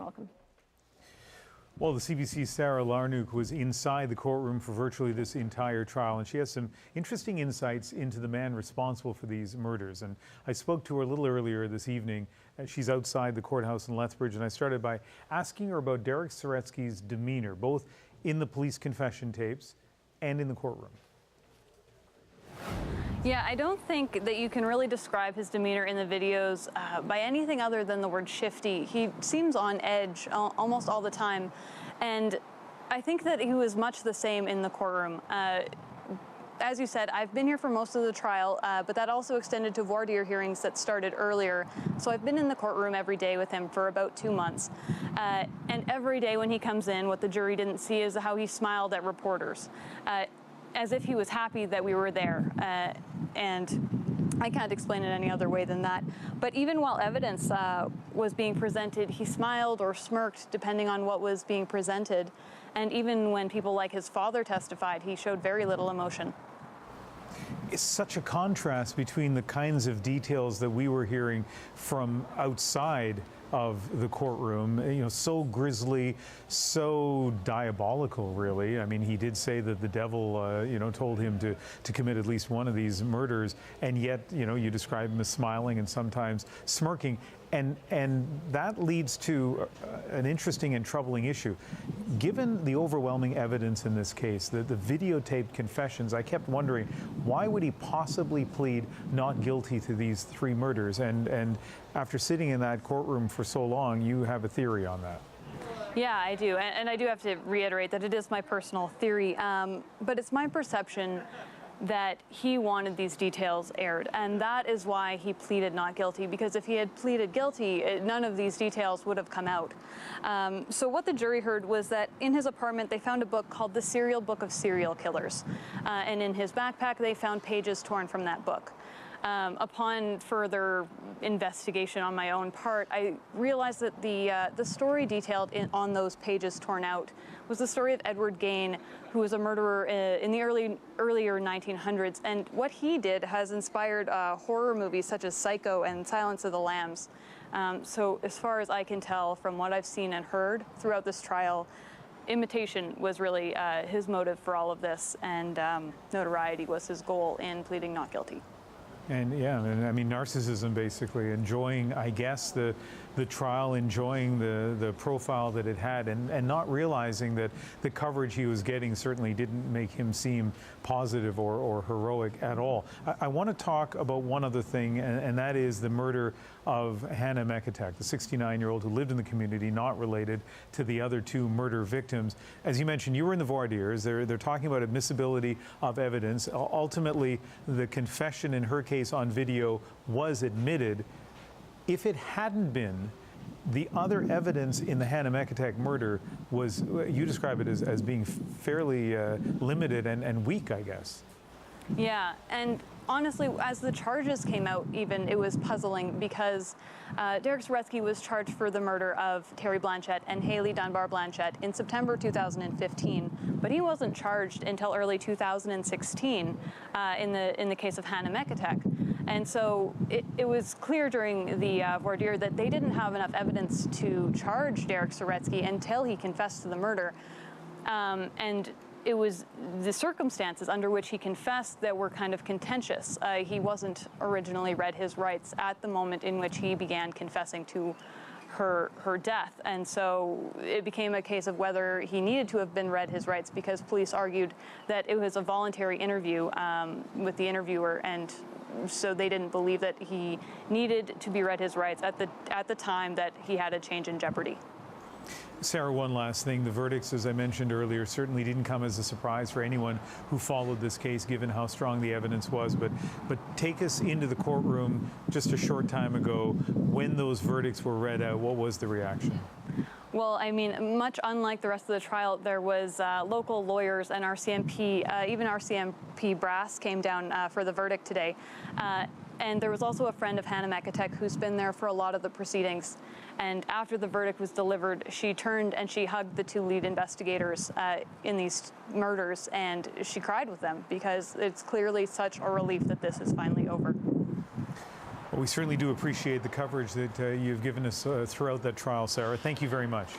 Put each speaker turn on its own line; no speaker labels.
welcome.
Well, the CBC's Sarah Larnuk was inside the courtroom for virtually this entire trial, and she has some interesting insights into the man responsible for these murders. And I spoke to her a little earlier this evening. She's outside the courthouse in Lethbridge, and I started by asking her about Derek Saretzky's demeanor, both in the police confession tapes and in the courtroom.
Yeah, I don't think that you can really describe his demeanor in the videos by anything other than the word shifty. He seems on edge almost all the time, and I think that he was much the same in the courtroom. As you said, I've been here for most of the trial, but that also extended to voir dire hearings that started earlier. So I've been in the courtroom every day with him for about 2 months. And every day when he comes in, what the jury didn't see is how he smiled at reporters, as if he was happy that we were there. And I can't explain it any other way than that. But even while evidence was being presented, he smiled or smirked depending on what was being presented. And even when people like his father testified, he showed very little emotion.
It's such a contrast between the kinds of details that we were hearing from outside of the courtroom, you know, so grisly, so diabolical, really. I mean, he did say that the devil, you know, told him to commit at least one of these murders, and yet, you know, you describe him as smiling and sometimes smirking. And that leads to an interesting and troubling issue. Given the overwhelming evidence in this case, the videotaped confessions, I kept wondering, why would he possibly plead not guilty to these 3 murders? And after sitting in that courtroom for so long, you have a theory on that.
Yeah, I do. And I do have to reiterate that it is my personal theory, but it's my perception that he wanted these details aired, and that is why he pleaded not guilty, because if he had pleaded guilty, none of these details would have come out. So what the jury heard was that in his apartment they found a book called The Serial Book of Serial Killers, and in his backpack they found pages torn from that book. Upon further investigation on my own part, I realized that the story detailed on those pages torn out was the story of Edward Gain, who was a murderer in the earlier 1900s. And what he did has inspired horror movies such as Psycho and Silence of the Lambs. So as far as I can tell from what I've seen and heard throughout this trial, imitation was really his motive for all of this, and notoriety was his goal in pleading not guilty.
And yeah, I mean, narcissism, basically, enjoying, I guess, the trial, enjoying the profile that it had, and not realizing that the coverage he was getting certainly didn't make him seem positive or heroic at all. I want to talk about one other thing, and that is the murder of Hannah Mekatek, the 69-year-old who lived in the community, not related to the other 2 murder victims. As you mentioned, you were in the voir dires. They're talking about admissibility of evidence. Ultimately, the confession in her case on video was admitted. If it hadn't been, the other evidence in the Hannah Mekatek murder was, you describe it as being fairly limited and weak, I guess.
Yeah, and honestly, as the charges came out, even, it was puzzling because Derek Saretzky was charged for the murder of Terry Blanchette and Haley Dunbar Blanchette in September 2015, but he wasn't charged until early 2016 in the case of Hannah Mekatek. And so it was clear during the voir dire that they didn't have enough evidence to charge Derek Saretzky until he confessed to the murder. And it was the circumstances under which he confessed that were kind of contentious. He wasn't originally read his rights at the moment in which he began confessing to her death. And so it became a case of whether he needed to have been read his rights, because police argued that it was a voluntary interview with the interviewer, and so they didn't believe that he needed to be read his rights at the time that he had a change in jeopardy.
Sarah, one last thing. The verdicts, as I mentioned earlier, certainly didn't come as a surprise for anyone who followed this case, given how strong the evidence was. But take us into the courtroom just a short time ago. When those verdicts were read out, what was the reaction?
Well, I mean, much unlike the rest of the trial, there was local lawyers and RCMP, even RCMP brass came down for the verdict today. And there was also a friend of Hannah Mekatek who's been there for a lot of the proceedings. And after the verdict was delivered, she turned and she hugged the 2 lead investigators in these murders, and she cried with them because it's clearly such a relief that this is finally over.
We certainly do appreciate the coverage that you've given us throughout that trial, Sarah. Thank you very much.